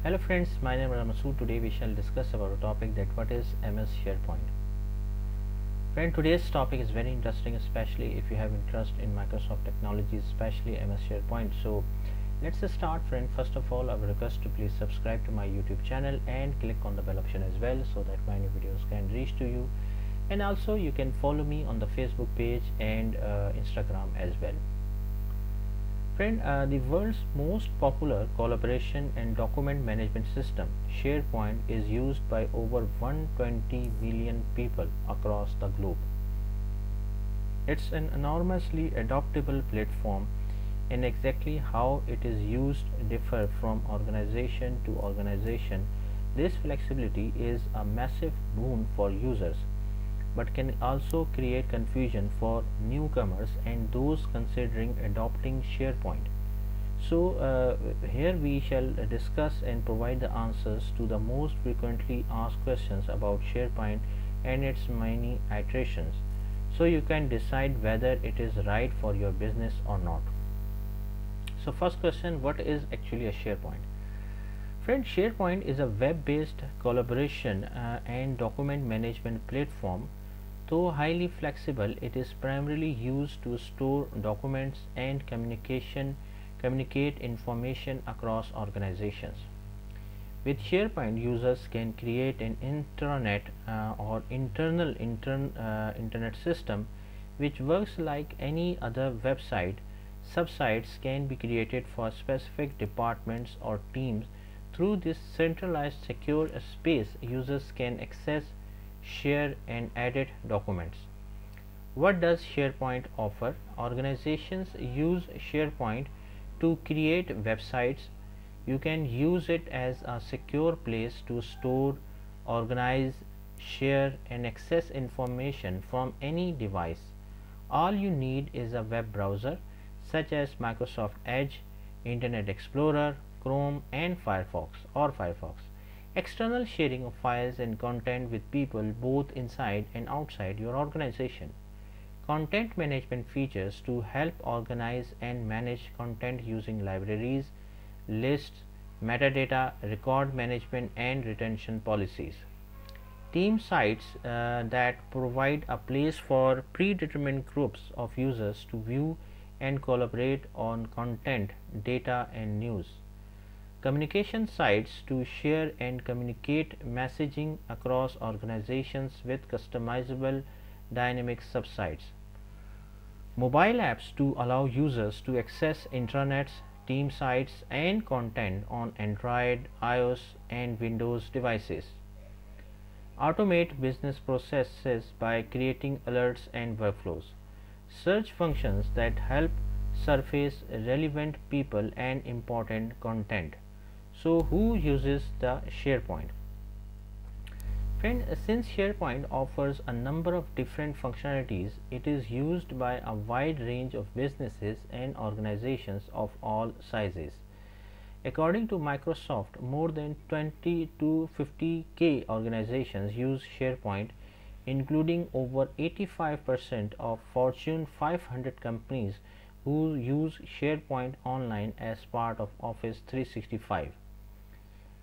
Hello friends, my name is Ramasu. Today we shall discuss about a topic that what is MS Sharepoint. Friend, today's topic is very interesting, especially if you have interest in Microsoft technologies, especially MS Sharepoint. So let's start, friend. First of all, I would request to please subscribe to my YouTube channel and click on the bell option as well, so that my new videos can reach to you. And also you can follow me on the Facebook page and Instagram as well. Friend, the world's most popular collaboration and document management system, SharePoint, is used by over 120 million people across the globe. It's an enormously adaptable platform, and exactly how it is used differ from organization to organization. This flexibility is a massive boon for users, but can also create confusion for newcomers and those considering adopting SharePoint. So here we shall discuss and provide the answers to the most frequently asked questions about SharePoint and its many iterations, so you can decide whether it is right for your business or not. So first question, what is actually a SharePoint? Friend, SharePoint is a web-based collaboration and document management platform. Though highly flexible, it is primarily used to store documents and communicate information across organizations. With SharePoint, users can create an intranet or internal internet system which works like any other website. Subsites can be created for specific departments or teams. Through this centralized secure space, users can access, share and edit documents. What does SharePoint offer? Organizations use SharePoint to create websites. You can use it as a secure place to store, organize, share and access information from any device. All you need is a web browser such as Microsoft Edge, Internet Explorer, Chrome and Firefox. External sharing of files and content with people both inside and outside your organization. Content management features to help organize and manage content using libraries, lists, metadata, record management and retention policies. Team sites that provide a place for predetermined groups of users to view and collaborate on content, data and news. Communication sites to share and communicate messaging across organizations with customizable dynamic subsites. Mobile apps to allow users to access intranets, team sites and content on Android, iOS and Windows devices. Automate business processes by creating alerts and workflows. Search functions that help surface relevant people and important content. So who uses the SharePoint? Friend, since SharePoint offers a number of different functionalities, it is used by a wide range of businesses and organizations of all sizes. According to Microsoft, more than 20 to 50k organizations use SharePoint, including over 85% of Fortune 500 companies who use SharePoint Online as part of Office 365.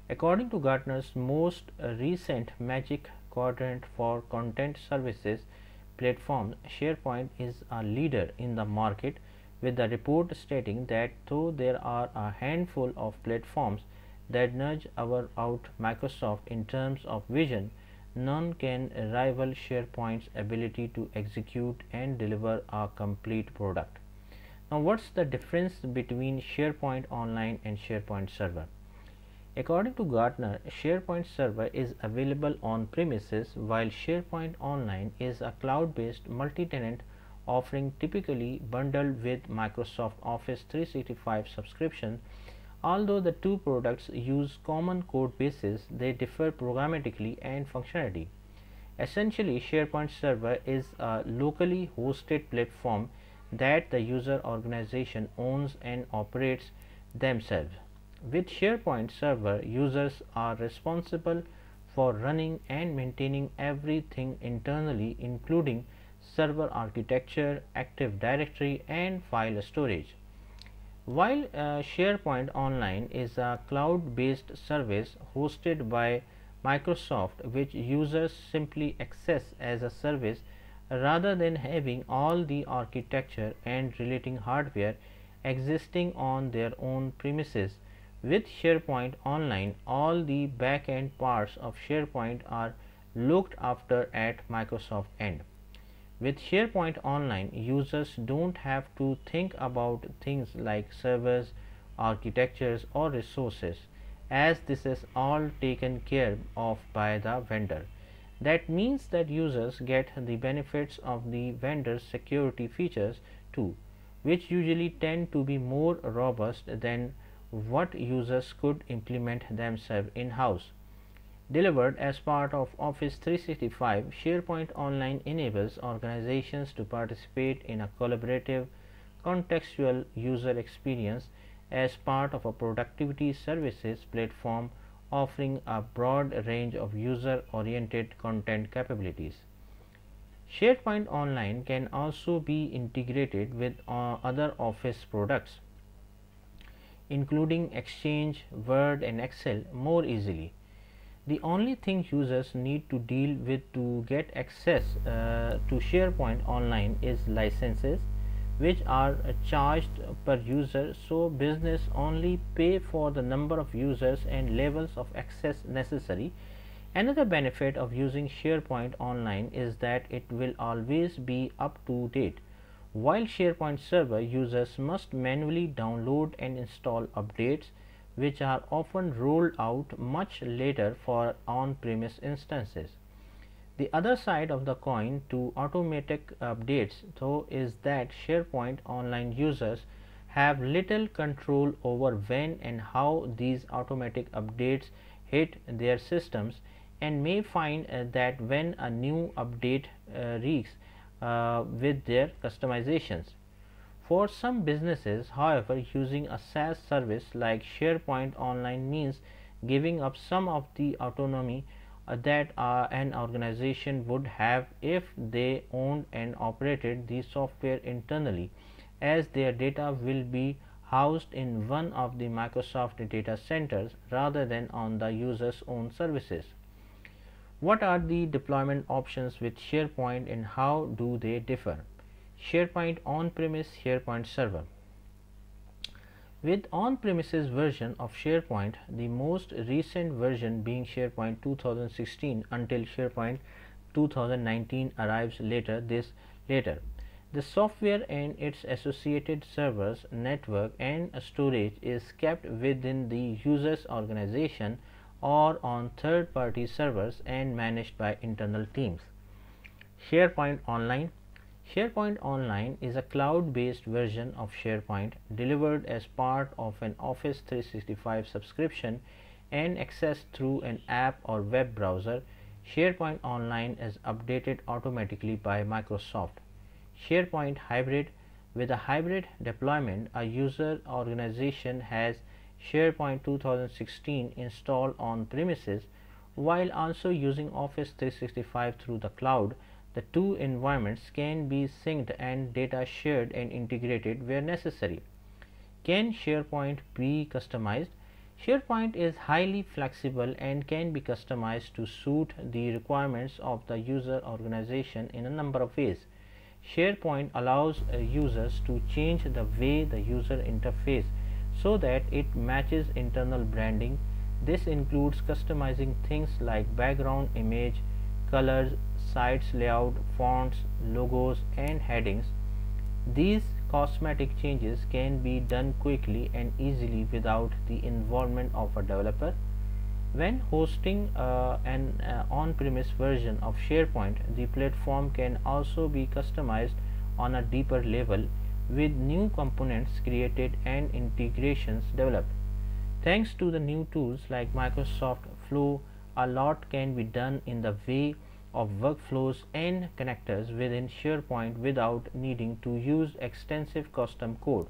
According to Gartner's most recent Magic Quadrant for Content Services platforms, SharePoint is a leader in the market, with the report stating that though there are a handful of platforms that nudge out Microsoft in terms of vision, none can rival SharePoint's ability to execute and deliver a complete product. Now, what's the difference between SharePoint Online and SharePoint Server? According to Gartner, SharePoint Server is available on premises, while SharePoint Online is a cloud-based multi-tenant offering typically bundled with Microsoft Office 365 subscription. Although the two products use common code bases, they differ programmatically and functionality. Essentially, SharePoint Server is a locally hosted platform that the user organization owns and operates themselves. With SharePoint Server, users are responsible for running and maintaining everything internally, including server architecture, Active Directory and file storage. While SharePoint Online is a cloud-based service hosted by Microsoft which users simply access as a service rather than having all the architecture and relating hardware existing on their own premises, with SharePoint Online, all the back-end parts of SharePoint are looked after at Microsoft end. With SharePoint Online, users don't have to think about things like servers, architectures, or resources, as this is all taken care of by the vendor. That means that users get the benefits of the vendor's security features too, which usually tend to be more robust than what users could implement themselves in-house. Delivered as part of Office 365, SharePoint Online enables organizations to participate in a collaborative, contextual user experience as part of a productivity services platform offering a broad range of user-oriented content capabilities. SharePoint Online can also be integrated with other Office products, including Exchange, Word, and Excel more easily. The only thing users need to deal with to get access to SharePoint Online is licenses, which are charged per user, so business only pay for the number of users and levels of access necessary. Another benefit of using SharePoint Online is that it will always be up to date. While SharePoint Server users must manually download and install updates, which are often rolled out much later for on-premise instances. The other side of the coin to automatic updates, though, is that SharePoint Online users have little control over when and how these automatic updates hit their systems, and may find that when a new update reeks with their customizations. For some businesses, however, using a SaaS service like SharePoint Online means giving up some of the autonomy that an organization would have if they owned and operated the software internally, as their data will be housed in one of the Microsoft data centers rather than on the user's own services. What are the deployment options with SharePoint and how do they differ? SharePoint on-premise, SharePoint server. With on-premises version of SharePoint, the most recent version being SharePoint 2016 until SharePoint 2019 arrives later. The software and its associated servers, network and storage is kept within the user's organization or on third-party servers and managed by internal teams. SharePoint Online. SharePoint Online is a cloud-based version of SharePoint delivered as part of an Office 365 subscription and accessed through an app or web browser. SharePoint Online is updated automatically by Microsoft. SharePoint Hybrid. With a hybrid deployment, a user organization has SharePoint 2016 installed on premises while also using Office 365 through the cloud. The two environments can be synced and data shared and integrated where necessary. Can SharePoint be customized? SharePoint is highly flexible and can be customized to suit the requirements of the user organization in a number of ways. SharePoint allows users to change the way the user interface so that it matches internal branding. This includes customizing things like background image, colors, sites layout, fonts, logos and headings. These cosmetic changes can be done quickly and easily without the involvement of a developer. When hosting an on-premise version of SharePoint, the platform can also be customized on a deeper level with new components created and integrations developed. Thanks to the new tools like Microsoft Flow, a lot can be done in the way of workflows and connectors within SharePoint without needing to use extensive custom code.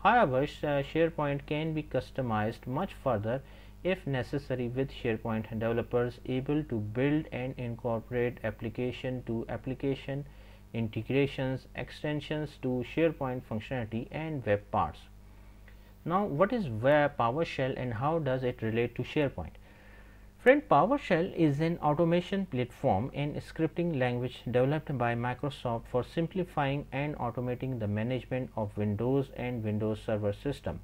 However, SharePoint can be customized much further if necessary, with SharePoint developers able to build and incorporate application to application integrations, extensions to SharePoint functionality and web parts. Now, what is PowerShell and how does it relate to SharePoint? Friend, PowerShell is an automation platform and scripting language developed by Microsoft for simplifying and automating the management of Windows and Windows Server system.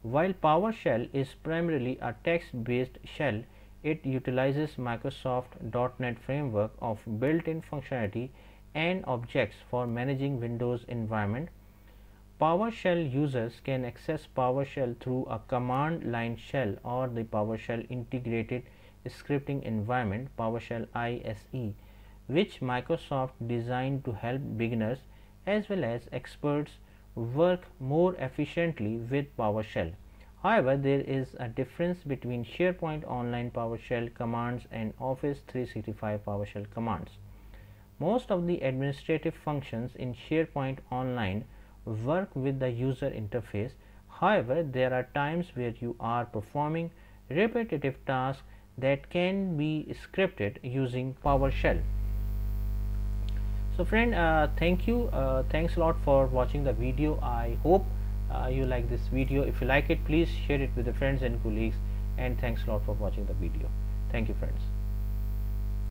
While PowerShell is primarily a text-based shell, it utilizes Microsoft .NET framework of built-in functionality and objects for managing Windows environment. PowerShell users can access PowerShell through a command line shell or the PowerShell integrated scripting environment PowerShell ISE, which Microsoft designed to help beginners as well as experts work more efficiently with PowerShell. However, there is a difference between SharePoint Online PowerShell commands and Office 365 PowerShell commands. Most of the administrative functions in SharePoint Online work with the user interface. However, there are times where you are performing repetitive tasks that can be scripted using PowerShell. So friend, thank you. Thanks a lot for watching the video. I hope you like this video. If you like it, please share it with your friends and colleagues, and thanks a lot for watching the video. Thank you, friends.